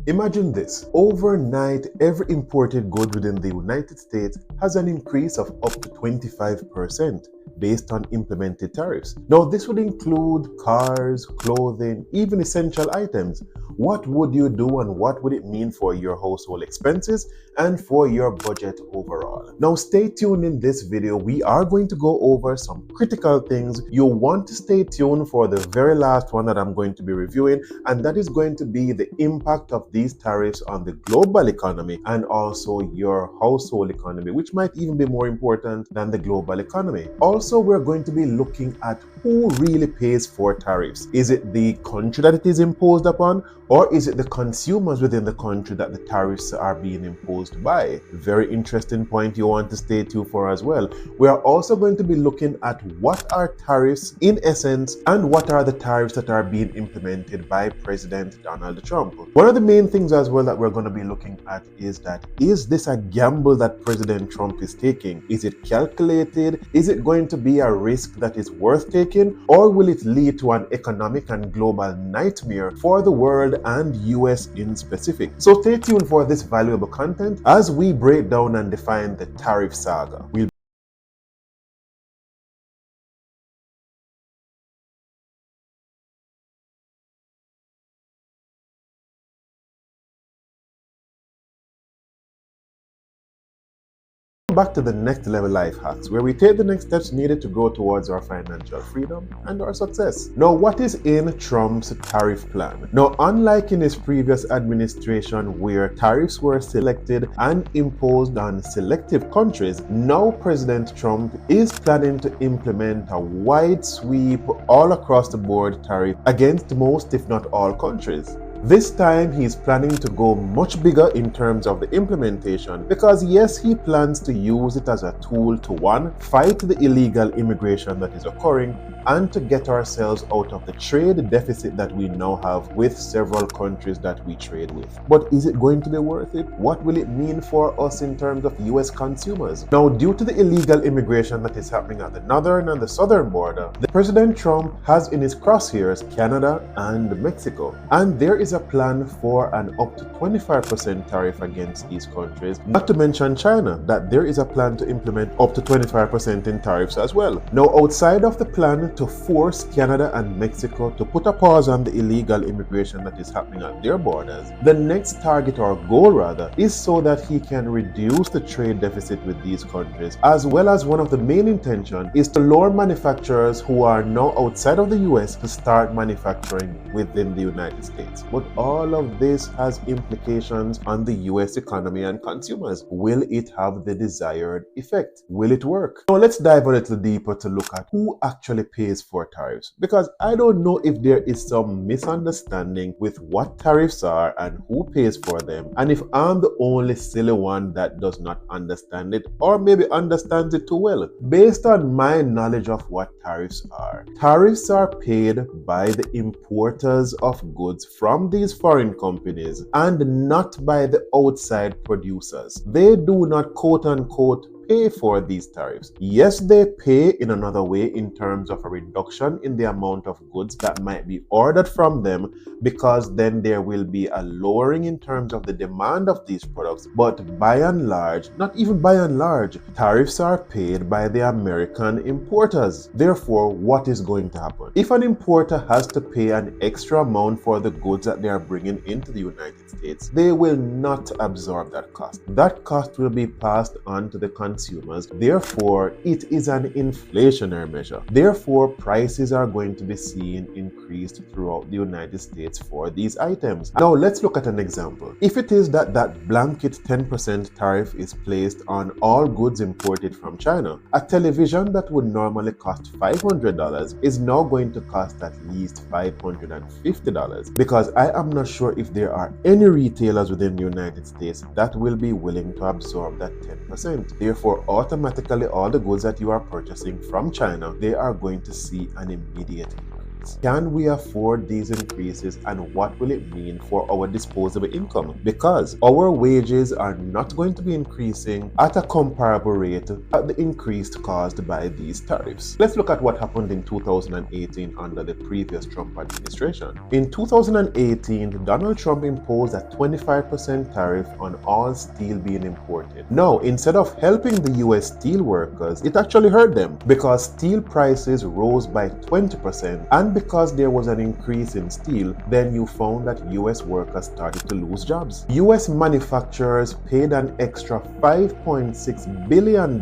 Imagine this. Overnight, every imported good within the United States has an increase of up to 25% based on implemented tariffs. Now, this would include cars, clothing, even essential items. What would you do and what would it mean for your household expenses and for your budget overall? Now, stay tuned in this video. We are going to go over some critical things. You'll want to stay tuned for the very last one that I'm going to be reviewing, and that is going to be the impact of these tariffs on the global economy and also your household economy, which might even be more important than the global economy. Also, we're going to be looking at who really pays for tariffs. Is it the country that it is imposed upon, or is it the consumers within the country that the tariffs are being imposed by? Very interesting point you want to stay tuned for as well. We are also going to be looking at what are tariffs in essence and what are the tariffs that are being implemented by President Donald Trump. One of the main things as well that we're going to be looking at is this a gamble that President Trump is taking? Is it calculated? Is it going to be a risk that is worth taking, or will it lead to an economic and global nightmare for the world and US in specific? So stay tuned for this valuable content as we break down and define the tariff saga. Back to the next level life hacks, where we take the next steps needed to go towards our financial freedom and our success. Now, what is in Trump's tariff plan? Now, unlike in his previous administration where tariffs were selected and imposed on selective countries, now President Trump is planning to implement a wide sweep all across the board tariff against most, if not all, countries. This time, he is planning to go much bigger in terms of the implementation because yes, he plans to use it as a tool to one, fight the illegal immigration that is occurring and to get ourselves out of the trade deficit that we now have with several countries that we trade with. But is it going to be worth it? What will it mean for us in terms of US consumers? Now, due to the illegal immigration that is happening at the northern and the southern border, President Trump has in his crosshairs Canada and Mexico, and there is a plan for an up to 25% tariff against these countries, not to mention China, that there is a plan to implement up to 25% in tariffs as well. Now, outside of the plan to force Canada and Mexico to put a pause on the illegal immigration that is happening at their borders, the next target or goal rather is so that he can reduce the trade deficit with these countries, as well as one of the main intentions is to lure manufacturers who are now outside of the US to start manufacturing within the United States. But all of this has implications on the US economy and consumers. Will it have the desired effect? Will it work? Now let's dive a little deeper to look at who actually pays for tariffs, because I don't know if there is some misunderstanding with what tariffs are and who pays for them, and if I'm the only silly one that does not understand it or maybe understands it too well. Based on my knowledge of what tariffs are paid by the importers of goods from these foreign companies and not by the outside producers. They do not quote unquote pay for these tariffs. Yes, they pay in another way in terms of a reduction in the amount of goods that might be ordered from them, because then there will be a lowering in terms of the demand of these products. But by and large, not even by and large, tariffs are paid by the American importers. Therefore, what is going to happen? If an importer has to pay an extra amount for the goods that they are bringing into the United States, they will not absorb that cost. That cost will be passed on to the consumers. Therefore, it is an inflationary measure. Therefore, prices are going to be seen increased throughout the United States for these items. Now, let's look at an example. If it is that blanket 10% tariff is placed on all goods imported from China, a television that would normally cost $500 is now going to cost at least $550, because I am not sure if there are any retailers within the United States that will be willing to absorb that 10%. Therefore, automatically all the goods that you are purchasing from China, they are going to see an immediate increase. markets. Can we afford these increases, and what will it mean for our disposable income? Because our wages are not going to be increasing at a comparable rate at the increase caused by these tariffs. Let's look at what happened in 2018 under the previous Trump administration. In 2018, Donald Trump imposed a 25% tariff on all steel being imported. Now, instead of helping the US steel workers, it actually hurt them because steel prices rose by 20%, and because there was an increase in steel, then you found that US workers started to lose jobs. US manufacturers paid an extra $5.6 billion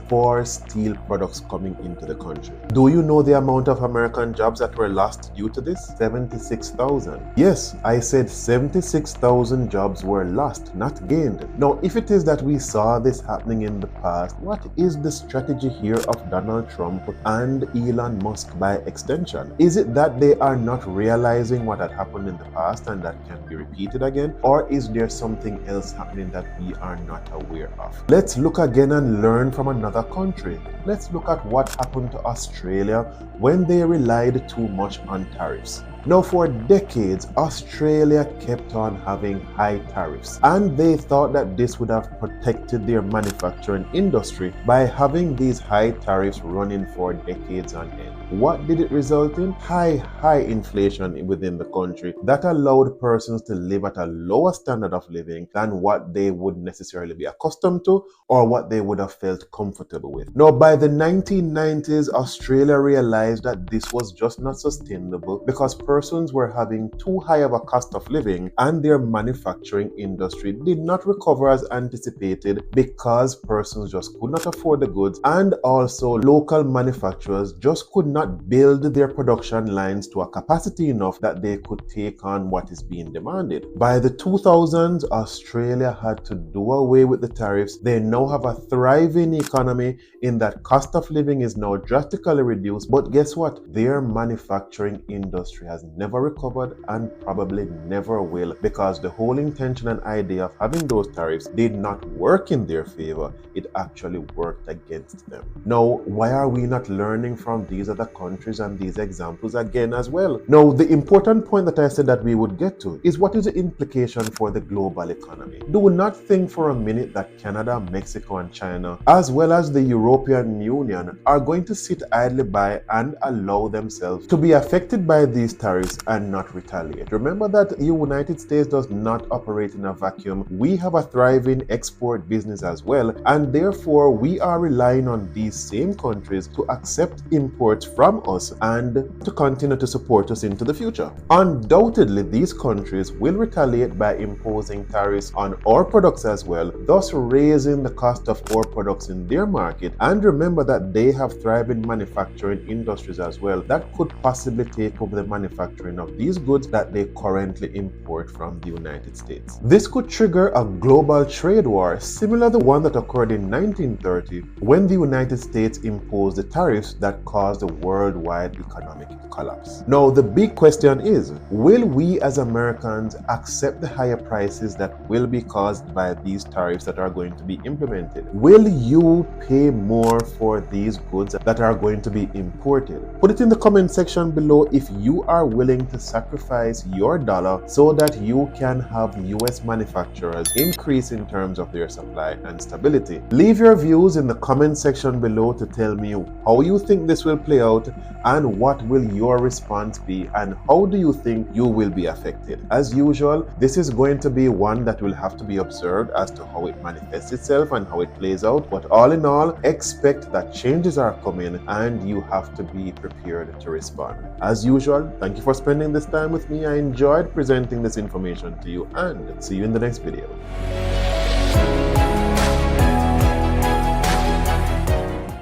for steel products coming into the country. Do you know the amount of American jobs that were lost due to this? 76,000. Yes, I said 76,000 jobs were lost, not gained. Now, if it is that we saw this happening in the past, what is the strategy here of Donald Trump and Elon Musk by extension? Is it that they are not realizing what had happened in the past and that can be repeated again? Or is there something else happening that we are not aware of? Let's look again and learn from another country. Let's look at what happened to Australia when they relied too much on tariffs. Now, for decades, Australia kept on having high tariffs, and they thought that this would have protected their manufacturing industry by having these high tariffs running for decades on end. What did it result in? High inflation within the country that allowed persons to live at a lower standard of living than what they would necessarily be accustomed to or what they would have felt comfortable with. Now, by the 1990s, Australia realized that this was just not sustainable because persons were having too high of a cost of living, and their manufacturing industry did not recover as anticipated because persons just could not afford the goods, and also local manufacturers just could not build their production lines to a capacity enough that they could take on what is being demanded. By the 2000s, Australia had to do away with the tariffs. They now have a thriving economy in that cost of living is now drastically reduced, but guess what? Their manufacturing industry has never recovered and probably never will, because the whole intention and idea of having those tariffs did not work in their favor. It actually worked against them. Now, why are we not learning from these other countries and these examples again as well? Now, the important point that I said that we would get to is what is the implication for the global economy. Do not think for a minute that Canada, Mexico, and China, as well as the European Union, are going to sit idly by and allow themselves to be affected by these tariffs and not retaliate. Remember that the United States does not operate in a vacuum. We have a thriving export business as well, and therefore we are relying on these same countries to accept imports from us and to continue to support us into the future. Undoubtedly, these countries will retaliate by imposing tariffs on our products as well, thus raising the cost of our products in their market. And remember that they have thriving manufacturing industries as well that could possibly take over the manufacturing of these goods that they currently import from the United States. This could trigger a global trade war similar to the one that occurred in 1930 when the United States imposed the tariffs that caused a worldwide economic collapse. Now, the big question is, will we as Americans accept the higher prices that will be caused by these tariffs that are going to be implemented? Will you pay more for these goods that are going to be imported? Put it in the comment section below if you are willing to sacrifice your dollar so that you can have US manufacturers increase in terms of their supply and stability. Leave your views in the comment section below to tell me how you think this will play out and what will your response be and how do you think you will be affected. As usual, this is going to be one that will have to be observed as to how it manifests itself and how it plays out, but all in all, expect that changes are coming and you have to be prepared to respond. As usual, thank you for spending this time with me. I enjoyed presenting this information to you, and see you in the next video.